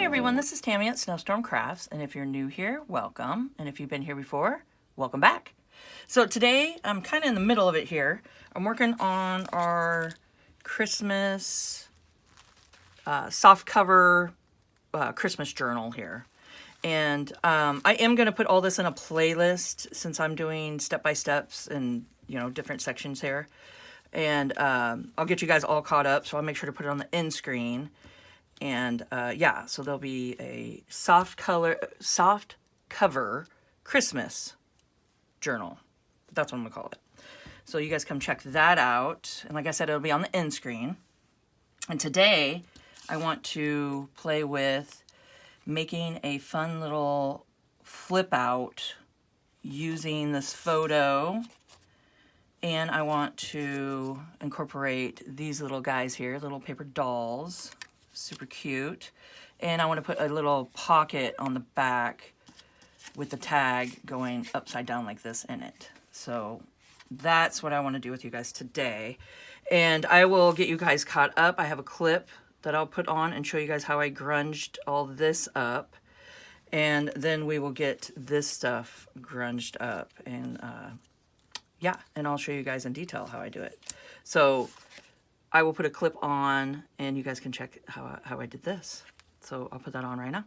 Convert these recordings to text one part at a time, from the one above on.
everyone, this is Tammy at Snowstorm Crafts, and if you're new here, welcome, and if you've been here before, welcome back. So today, I'm kind of in the middle of it here. I'm working on our Christmas soft cover Christmas journal here. And I am going to put all this in a playlist since I'm doing step-by-steps and, you know, different sections here. And I'll get you guys all caught up, so I'll make sure to put it on the end screen. And yeah, so there'll be a soft cover Christmas journal. That's what I'm gonna call it. So you guys come check that out. And like I said, it'll be on the end screen. And today I want to play with making a fun little flip out using this photo. And I want to incorporate these little guys here, little paper dolls. Super cute. And I want to put a little pocket on the back with the tag going upside down like this in it. So that's what I want to do with you guys today. And I will get you guys caught up. I have a clip that I'll put on and show you guys how I grunged all this up. And then we will get this stuff grunged up. And yeah, and I'll show you guys in detail how I do it. So I will put a clip on and you guys can check how I did this. So I'll put that on right now.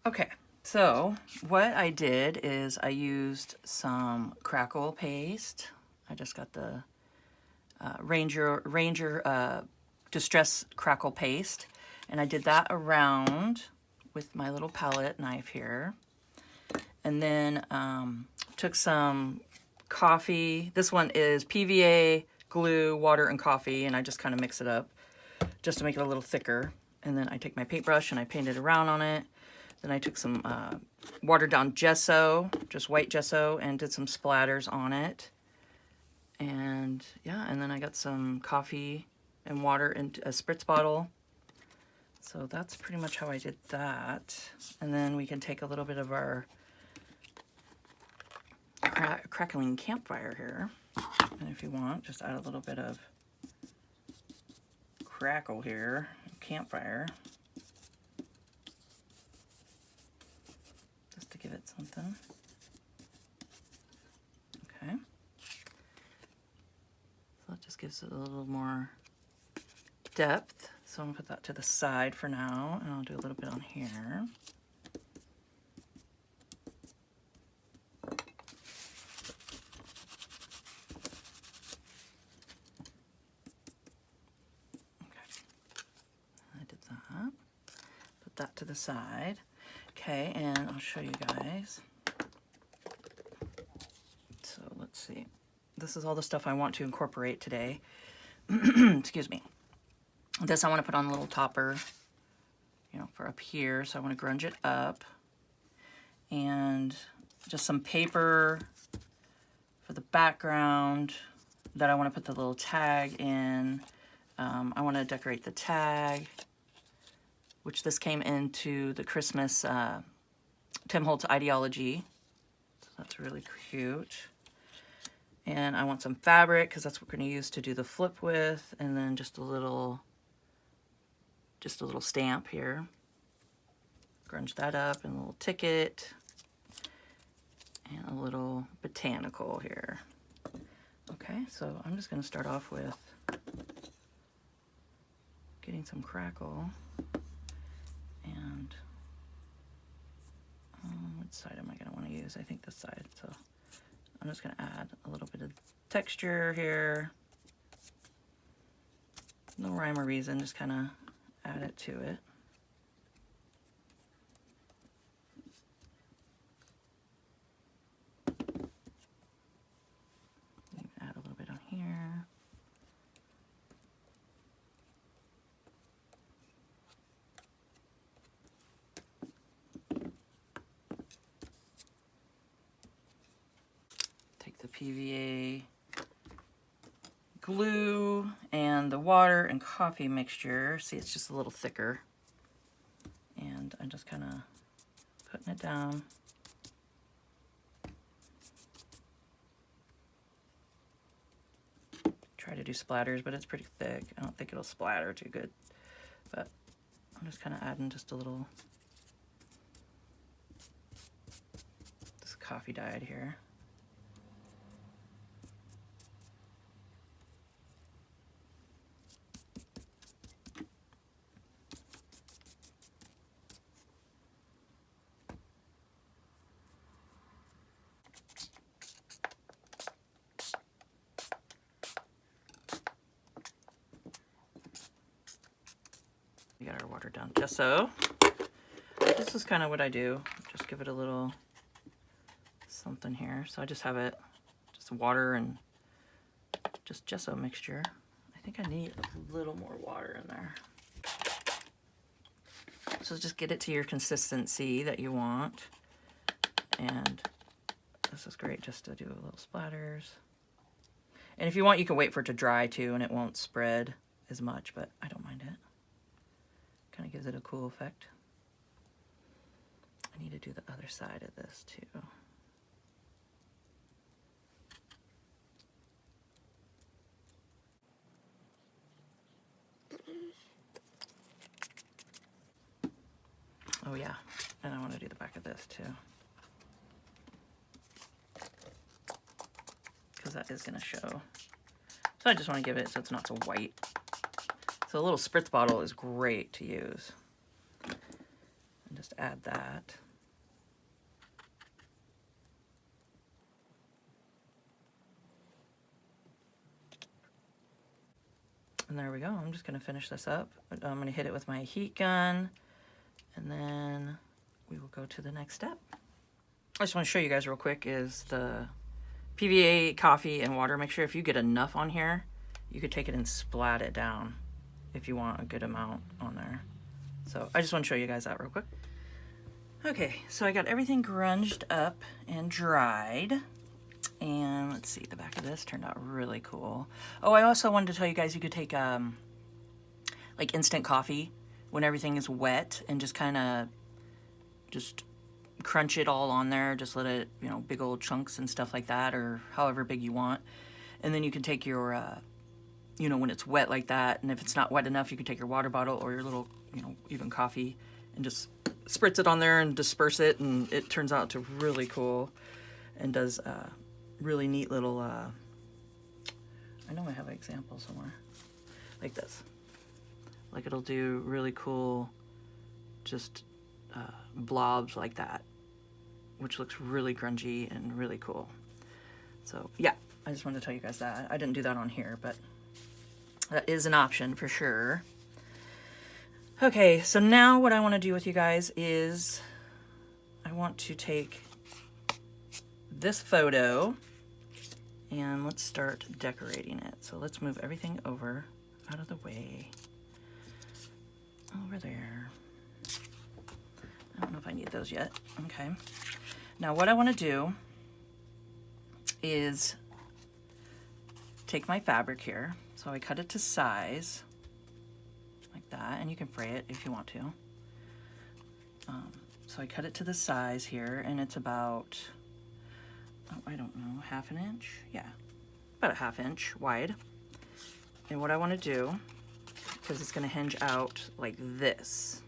Okay, so what I did is I used some crackle paste. I just got the Ranger Distress Crackle Paste, and I did that around with my little palette knife here. And then took some coffee. This one is PVA, glue, water, and coffee, and I just kind of mix it up just to make it a little thicker. And then I take my paintbrush and I painted around on it. Then I took some watered down gesso, just white gesso, and did some splatters on it. And yeah, and then I got some coffee and water in a spritz bottle. So that's pretty much how I did that. And then we can take a little bit of our crackling campfire here. And if you want, just add a little bit of crackle here, campfire. To give it something. Okay. So that just gives it a little more depth. So I'm gonna put that to the side for now, and I'll do a little bit on here. Okay. I did that. Put that to the side. Okay, and I'll show you guys. So let's see. This is all the stuff I want to incorporate today. Excuse me. This I want to put on a little topper, you know, for up here. So I want to grunge it up. And just some paper for the background that I want to put the little tag in. I want to decorate the tag, which this came into the Christmas Tim Holtz ideology. So that's really cute. And I want some fabric because that's what we're going to use to do the flip with, and then just a little stamp here. Grunge that up, and a little ticket, and a little botanical here. Okay, so I'm just going to start off with getting some crackle. And which side am I going to want to use? I think this side. So I'm just going to add a little bit of texture here. No rhyme or reason, just kind of add it to it. Add a little bit on here. PVA glue and the water and coffee mixture. See, it's just a little thicker. And I'm just kind of putting it down. Try to do splatters, but it's pretty thick. I don't think it'll splatter too good. But I'm just kind of adding just a little this coffee dyed here. We got our watered down gesso. This is kind of what I do. Just give it a little something here. So I just have it, just water and just gesso mixture. I think I need a little more water in there. So just get it to your consistency that you want. And this is great just to do a little splatters. And if you want, you can wait for it to dry too, and it won't spread as much, but I don't mind it. Kind of gives it a cool effect. I need to do the other side of this too. Oh yeah, and I want to do the back of this too. Because that is going to show. So I just want to give it so it's not so white. So a little spritz bottle is great to use. And just add that. And there we go. I'm just going to finish this up. I'm going to hit it with my heat gun. And then we will go to the next step. I just want to show you guys real quick is the PVA coffee and water mixture. If you get enough on here, you could take it and splat it down if you want a good amount on there. So I just want to show you guys that real quick. Okay, so I got everything grunged up and dried. And let's see, the back of this turned out really cool. Oh, I also wanted to tell you guys you could take like instant coffee when everything is wet and just kind of just crunch it all on there. Just let it, you know, big old chunks and stuff like that, or however big you want. And then you can take your, you know, when it's wet like that, and if it's not wet enough, you can take your water bottle or your little, you know, even coffee and just spritz it on there and disperse it, and it turns out to really cool and does really neat little, I know I have an example somewhere, like this. Like it'll do really cool, just blobs like that, which looks really grungy and really cool. So yeah, I just wanted to tell you guys that. I didn't do that on here, but that is an option for sure. Okay, so now what I want to do with you guys is I want to take this photo and let's start decorating it. So let's move everything over out of the way. Over there. I don't know if I need those yet. Okay. Now what I want to do is take my fabric here. So I cut it to size like that, and you can fray it if you want to. So I cut it to the size here, and it's about, oh, I don't know, half an inch? Yeah, about a ½ inch wide. And what I want to do, because it's going to hinge out like this.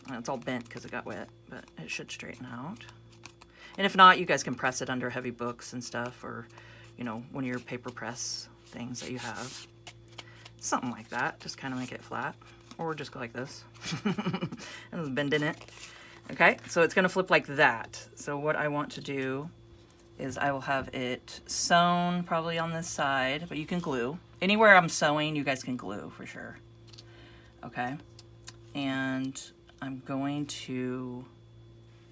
And it's all bent because it got wet, but it should straighten out. And if not, you guys can press it under heavy books and stuff, or, you know, one of your paper press things that you have. Something like that. Just kind of make it flat. Or just go like this. And bend in it. Okay, so it's going to flip like that. So what I want to do is I will have it sewn probably on this side, but you can glue. Anywhere I'm sewing, you guys can glue for sure. Okay, and I'm going to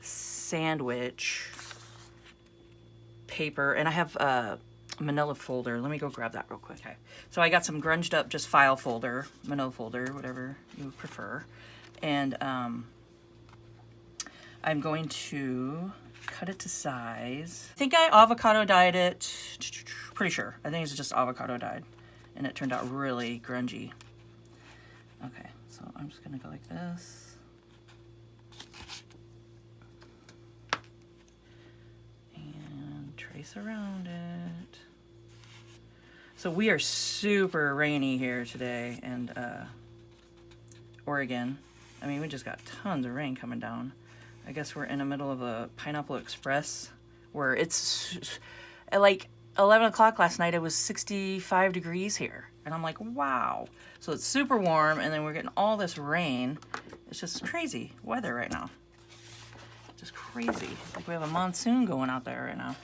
sandwich paper, and I have a manila folder. Let me go grab that real quick. Okay, so I got some grunged up just file folder, manila folder, whatever you prefer, and I'm going to cut it to size. I think I avocado dyed it. Pretty sure. I think it's just avocado dyed. And it turned out really grungy. Okay, so I'm just gonna go like this. And trace around it. So we are super rainy here today in Oregon. I mean, we just got tons of rain coming down. I guess we're in the middle of a Pineapple Express where it's at like 11 o'clock last night, it was 65 degrees here. And I'm like, wow. So it's super warm, and then we're getting all this rain. It's just crazy weather right now. Just crazy. Like we have a monsoon going out there right now.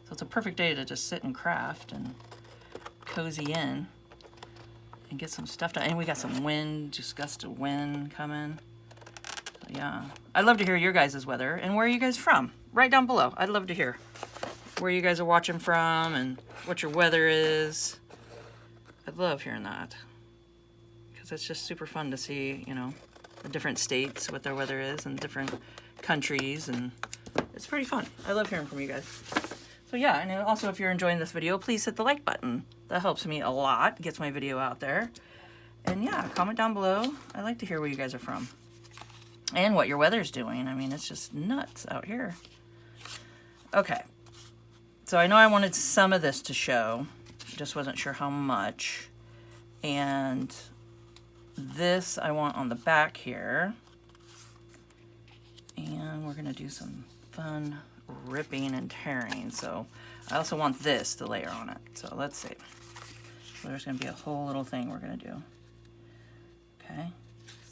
So it's a perfect day to just sit and craft and cozy in and get some stuff done. And we got some wind, just gust of wind coming. So yeah, I'd love to hear your guys' weather. And where are you guys from? Right down below. I'd love to hear where you guys are watching from and what your weather is. I'd love hearing that, because it's just super fun to see, you know, the different states, what their weather is, and different countries, and it's pretty fun. I love hearing from you guys. So yeah, and also if you're enjoying this video, please hit the like button. That helps me a lot, gets my video out there. And yeah, comment down below. I like to hear where you guys are from and what your weather's doing. I mean, it's just nuts out here. Okay, so I know I wanted some of this to show, just wasn't sure how much. And this I want on the back here. And we're gonna do some fun ripping and tearing. So I also want this to layer on it. So let's see. So there's gonna be a whole little thing we're gonna do. Okay,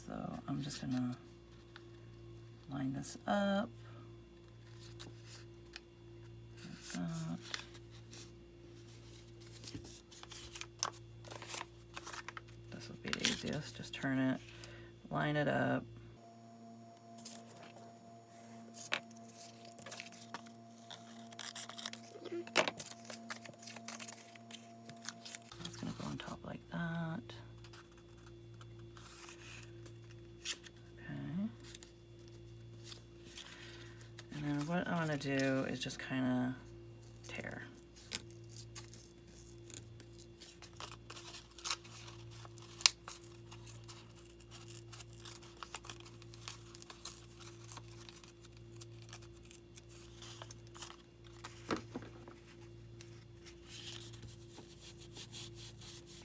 so I'm just gonna line this up. Like that. This will be the easiest. Just turn it, line it up. It's gonna go on top like that. Okay. And then what I want to do is just kind of tear.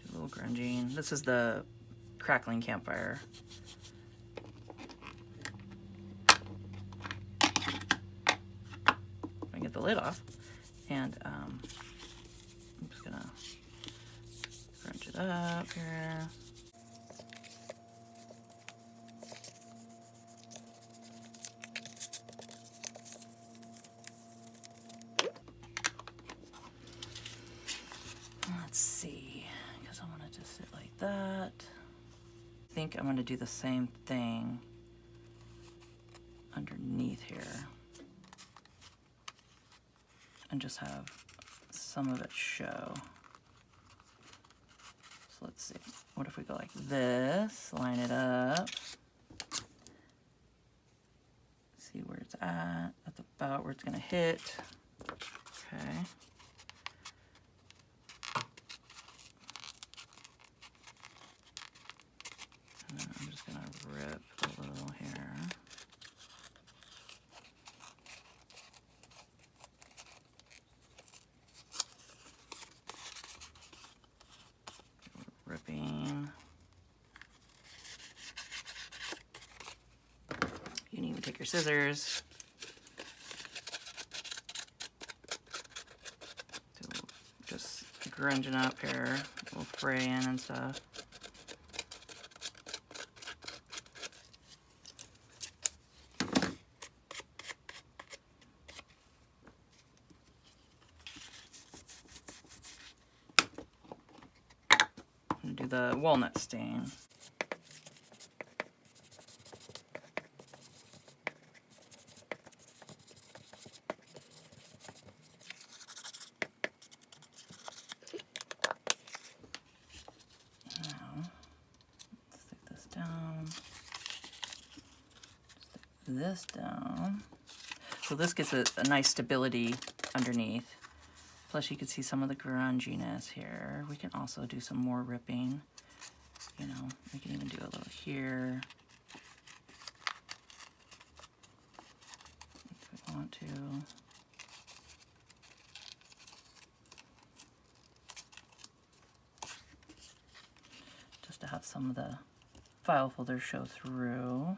A little grunging. This is the crackling campfire. I get the lid off, and I'm just gonna crunch it up here. Let's see, because I want it to sit like that. I think I'm going to do the same thing underneath here and just have some of it show. So let's see, what if we go like this, line it up, see where it's at, that's about where it's going to hit. Okay. And then I'm just going to rip a little here. Ripping. You can even take your scissors to just grunging up here, a little fraying and stuff. Do the walnut stain. Now, let's stick this down. Stick this down. So this gives it a nice stability underneath. Plus you can see some of the grunginess here. We can also do some more ripping. You know, we can even do a little here. If we want to. Just to have some of the file folders show through.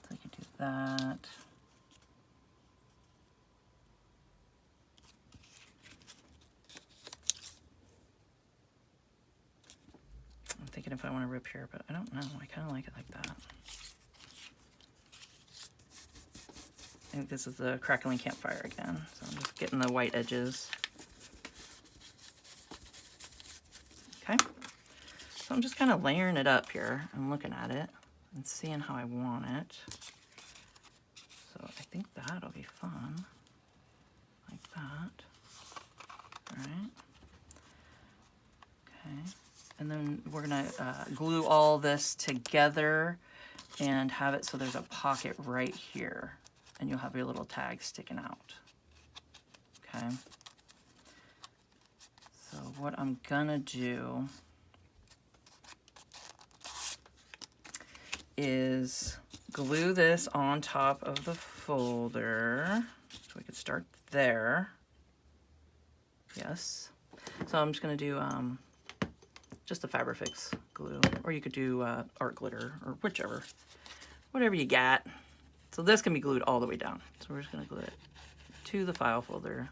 So I can do that. I'm thinking if I want to rip here, but I don't know. I kind of like it like that. I think this is the crackling campfire again. So I'm just getting the white edges. Okay. So I'm just kind of layering it up here and looking at it and seeing how I want it. So I think that'll be fun. Like that. All right. Okay. And then we're gonna glue all this together and have it so there's a pocket right here. And you'll have your little tag sticking out. Okay. So what I'm gonna do is glue this on top of the folder. So we could start there. Yes. So I'm just gonna do just the Fabrifix glue, or you could do art glitter, or whichever, whatever you got. So this can be glued all the way down. So we're just gonna glue it to the file folder.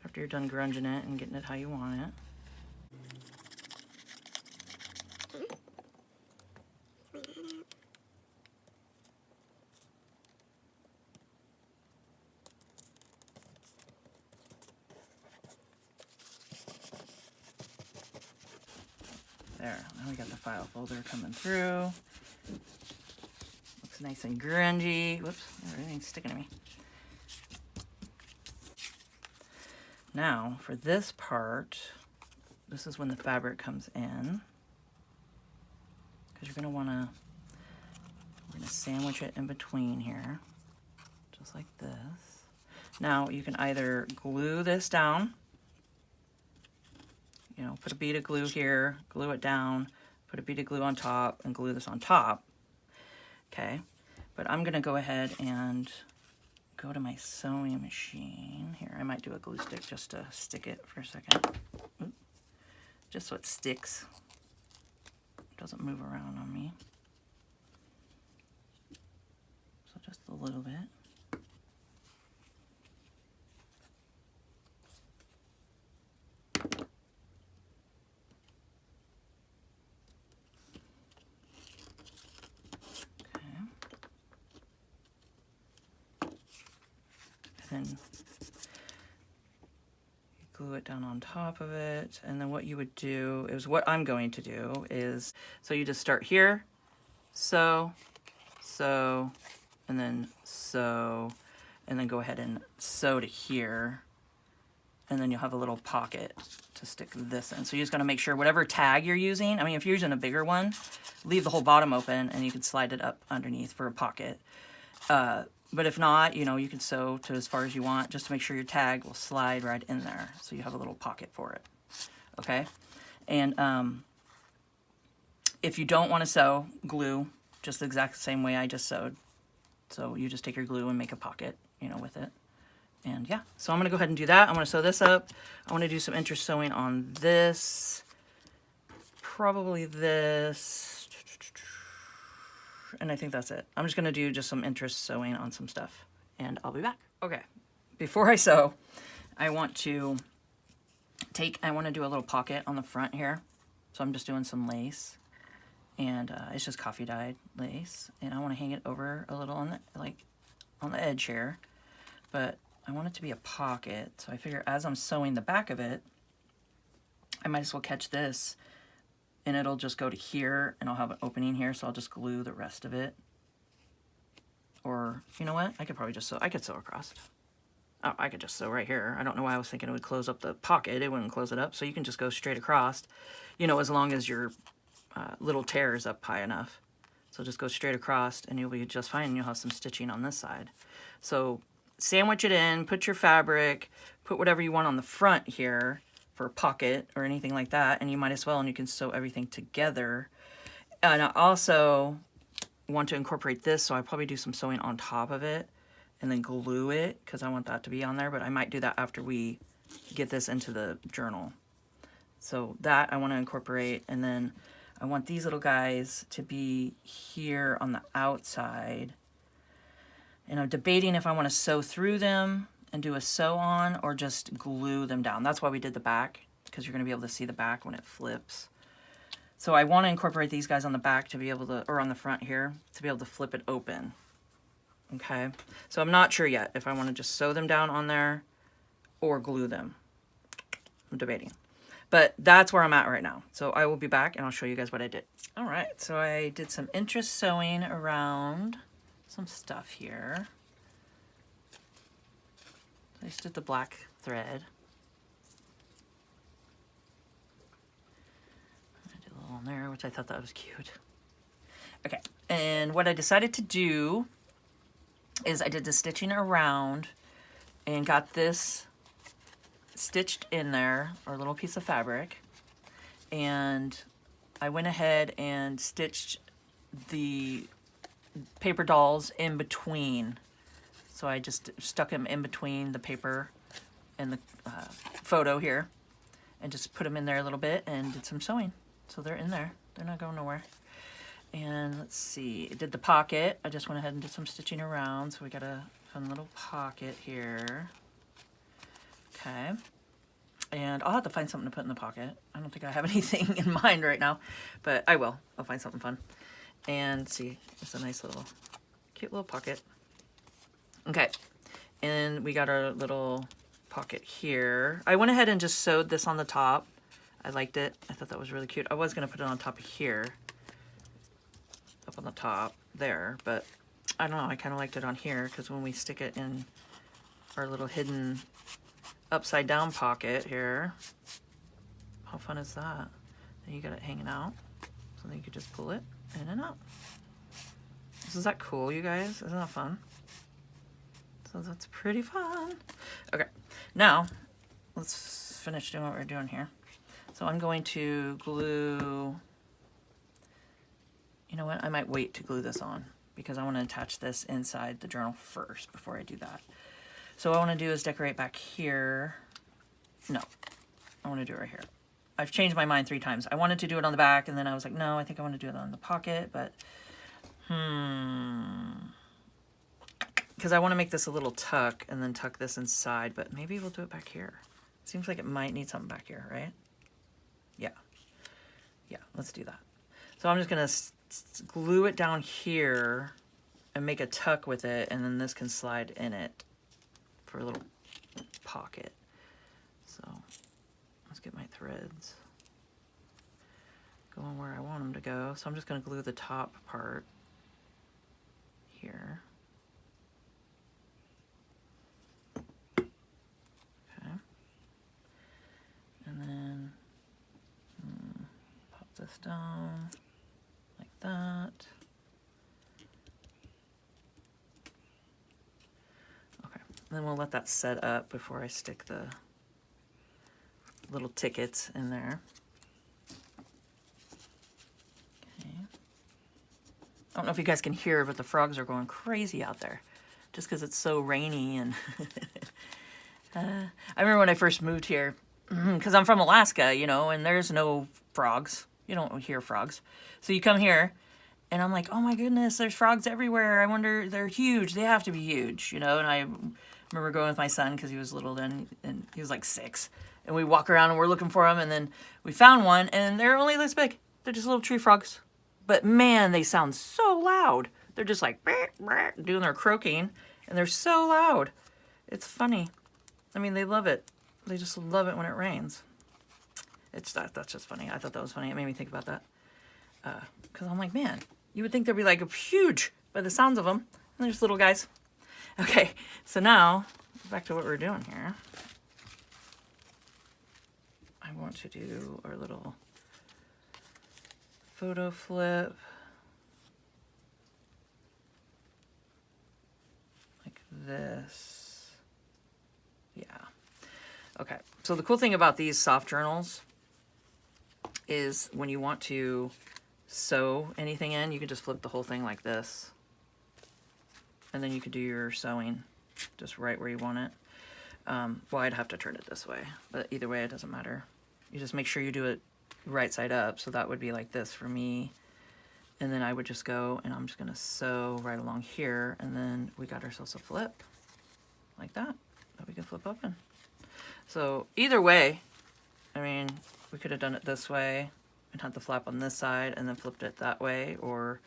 After you're done grunging it and getting it how you want it. There, now we got the file folder coming through. Looks nice and grungy. Whoops, everything's sticking to me. Now, for this part, this is when the fabric comes in. Because we're gonna sandwich it in between here, just like this. Now, you can either glue this down, you know, put a bead of glue here, glue it down, put a bead of glue on top, and glue this on top. Okay, but I'm gonna go ahead and go to my sewing machine. Here, I might do a glue stick just to stick it for a second. Oop. Just so it sticks. It doesn't move around on me. So just a little bit. Then you glue it down on top of it, and then what you would do is, what I'm going to do is, so you just start here, sew, sew, and then sew, and then go ahead and sew to here, and then you'll have a little pocket to stick this in. So you're just gonna make sure whatever tag you're using, I mean, if you're using a bigger one, leave the whole bottom open and you can slide it up underneath for a pocket. But if not, you know, you can sew to as far as you want, just to make sure your tag will slide right in there. So you have a little pocket for it, okay? And if you don't want to sew, glue, just the exact same way I just sewed. So you just take your glue and make a pocket, you know, with it. And yeah, so I'm gonna go ahead and do that. I'm gonna sew this up. I wanna do some interest sewing on this, probably this. And I think that's it. I'm just gonna do just some interest sewing on some stuff and I'll be back. Okay, before I sew, I want to do a little pocket on the front here. So I'm just doing some lace and it's just coffee dyed lace. And I wanna hang it over a little on the, like on the edge here, but I want it to be a pocket. So I figure as I'm sewing the back of it, I might as well catch this and it'll just go to here and I'll have an opening here, so I'll just glue the rest of it. Or, you know what? I could probably just sew, I could sew across. Oh, I could just sew right here. I don't know why I was thinking it would close up the pocket. It wouldn't close it up, so you can just go straight across, you know, as long as your little tear is up high enough. So just go straight across and you'll be just fine. You'll have some stitching on this side. So sandwich it in, put your fabric, put whatever you want on the front here for a pocket or anything like that, and you might as well, and you can sew everything together. And I also want to incorporate this, so I probably do some sewing on top of it and then glue it because I want that to be on there, but I might do that after we get this into the journal. So that I want to incorporate, and then I want these little guys to be here on the outside. And I'm debating if I want to sew through them and do a sew on or just glue them down. That's why we did the back, because you're going to be able to see the back when it flips. So I want to incorporate these guys on the back to be able to, or on the front here, to be able to flip it open. Okay, so I'm not sure yet if I want to just sew them down on there or glue them. I'm debating. But that's where I'm at right now. So I will be back and I'll show you guys what I did. All right, so I did some interest sewing around some stuff here. I just did the black thread. I did a little on there, which I thought that was cute. Okay, and what I decided to do is I did the stitching around and got this stitched in there, or a little piece of fabric, and I went ahead and stitched the paper dolls in between. So I just stuck them in between the paper and the photo here and just put them in there a little bit and did some sewing. So they're in there. They're not going nowhere. And let's see, I did the pocket. I just went ahead and did some stitching around. So we got a fun little pocket here. Okay. And I'll have to find something to put in the pocket. I don't think I have anything in mind right now, but I will. I'll find something fun. And see, it's a nice little, cute little pocket. Okay, and we got our little pocket here. I went ahead and just sewed this on the top. I liked it. I thought that was really cute. I was gonna put it on top of here, up on the top there, but I don't know, I kind of liked it on here because when we stick it in our little hidden upside down pocket here, how fun is that? Then you got it hanging out, so then you could just pull it in and out. Isn't that cool, you guys? Isn't that fun? So that's pretty fun. Okay, now let's finish doing what we're doing here. So I'm going to glue, you know what, I might wait to glue this on because I want to attach this inside the journal first before I do that. So what I want to do is decorate back here. No, I want to do it right here. I've changed my mind 3 times. I wanted to do it on the back, and then I was like, no, I think I want to do it on the pocket, but because I want to make this a little tuck and then tuck this inside, but maybe we'll do it back here. Seems like it might need something back here, right? Yeah. Yeah, let's do that. So I'm just going to glue it down here and make a tuck with it, and then this can slide in it for a little pocket. So let's get my threads going where I want them to go. So I'm just going to glue the top part here. Okay. And then pop this down like that. Okay. Then we'll let that set up before I stick the little tickets in there. Okay. I don't know if you guys can hear, but the frogs are going crazy out there just because it's so rainy. And I remember when I first moved here, because I'm from Alaska, you know, and there's no frogs. You don't hear frogs. So you come here and I'm like, oh my goodness, there's frogs everywhere. I wonder, they're huge. They have to be huge, you know. And I remember going with my son because he was little then, and he was like 6. And we walk around and we're looking for them, and then we found one, and they're only this big. They're just little tree frogs. But man, they sound so loud. They're just like doing their croaking, and they're so loud. It's funny. I mean, they love it. They just love it when it rains. That's just funny. I thought that was funny. It made me think about that. Because I'm like, man, you would think they'd be like huge by the sounds of them. And they're just little guys. Okay, so now back to what we're doing here. I want to do our little photo flip. this. Yeah. Okay. So the cool thing about these soft journals is when you want to sew anything in, you can just flip the whole thing like this. And then you could do your sewing just right where you want it. Well, I'd have to turn it this way, but either way, it doesn't matter. You just make sure you do it right side up. So that would be like this for me. And then I would just go and I'm just gonna sew right along here. And then we got ourselves a flip like that we can flip open. So either way, I mean, we could have done it this way and had the flap on this side and then flipped it that way, or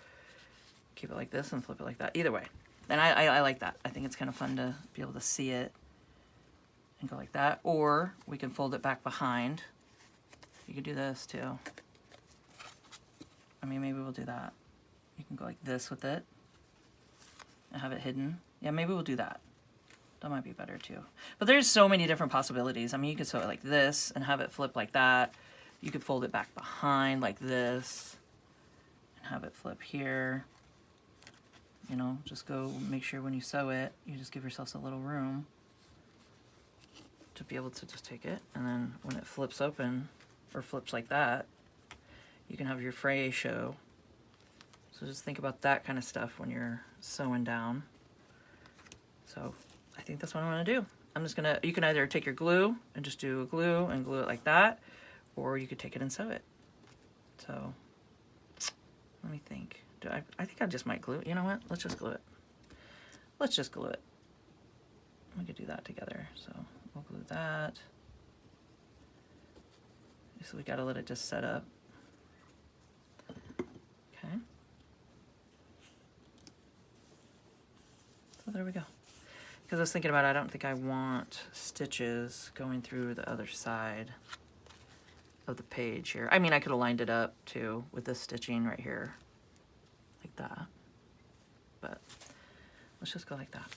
keep it like this and flip it like that. Either way. And I like that. I think it's kind of fun to be able to see it and go like that. Or we can fold it back behind. You could do this too. I mean, maybe we'll do that. You can go like this with it and have it hidden. Yeah, maybe we'll do that. That might be better too. But there's so many different possibilities. I mean, you could sew it like this and have it flip like that. You could fold it back behind like this and have it flip here. You know, just go make sure when you sew it, you just give yourself a little room to be able to just take it. And then when it flips open or flips like that, you can have your fray show. So just think about that kind of stuff when you're sewing down. So I think that's what I'm gonna do. I'm just gonna, you can either take your glue and just do a glue and glue it like that, or you could take it and sew it. So let me think. I think I just might glue it. You know what? Let's just glue it. Let's just glue it. We could do that together. So we'll glue that. So we gotta let it just set up. Okay. So there we go. Because I was thinking about it, I don't think I want stitches going through the other side of the page here. I mean, I could have lined it up too with this stitching right here, like that. But let's just go like that.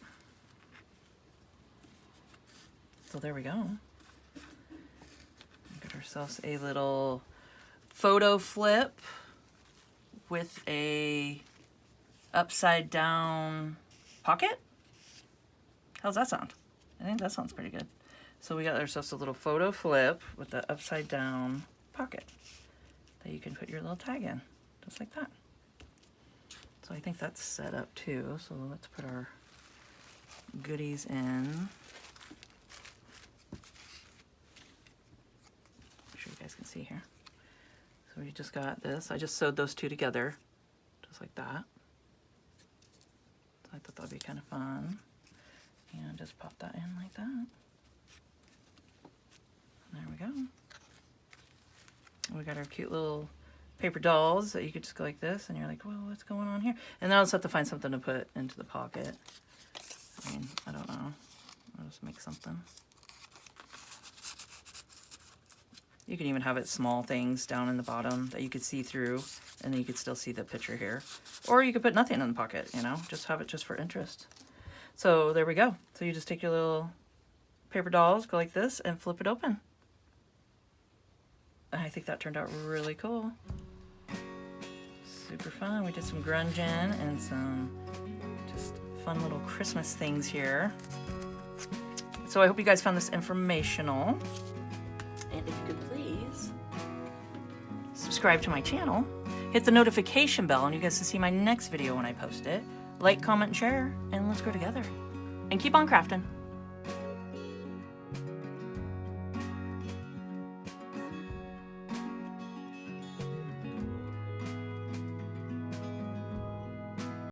So there we go. Get ourselves a little photo flip with a upside down pocket. How's that sound? I think that sounds pretty good. So we got ourselves a little photo flip with the upside down pocket that you can put your little tag in, just like that. So I think that's set up too. So let's put our goodies in. Make sure you guys can see here. So we just got this. I just sewed those two together, just like that. So I thought that'd be kind of fun. And just pop that in like that. And there we go. We got our cute little paper dolls that you could just go like this, and you're like, well, what's going on here? And then I'll just have to find something to put into the pocket. I mean, I don't know. I'll just make something. You can even have it small things down in the bottom that you could see through, and then you could still see the picture here. Or you could put nothing in the pocket, you know, just have it just for interest. So there we go. So you just take your little paper dolls, go like this, and flip it open. I think that turned out really cool. Super fun. We did some grunging and some just fun little Christmas things here. So I hope you guys found this informational. And if you could please subscribe to my channel, hit the notification bell, and you guys can see my next video when I post it. Like, comment, and share, and let's grow together. And keep on crafting.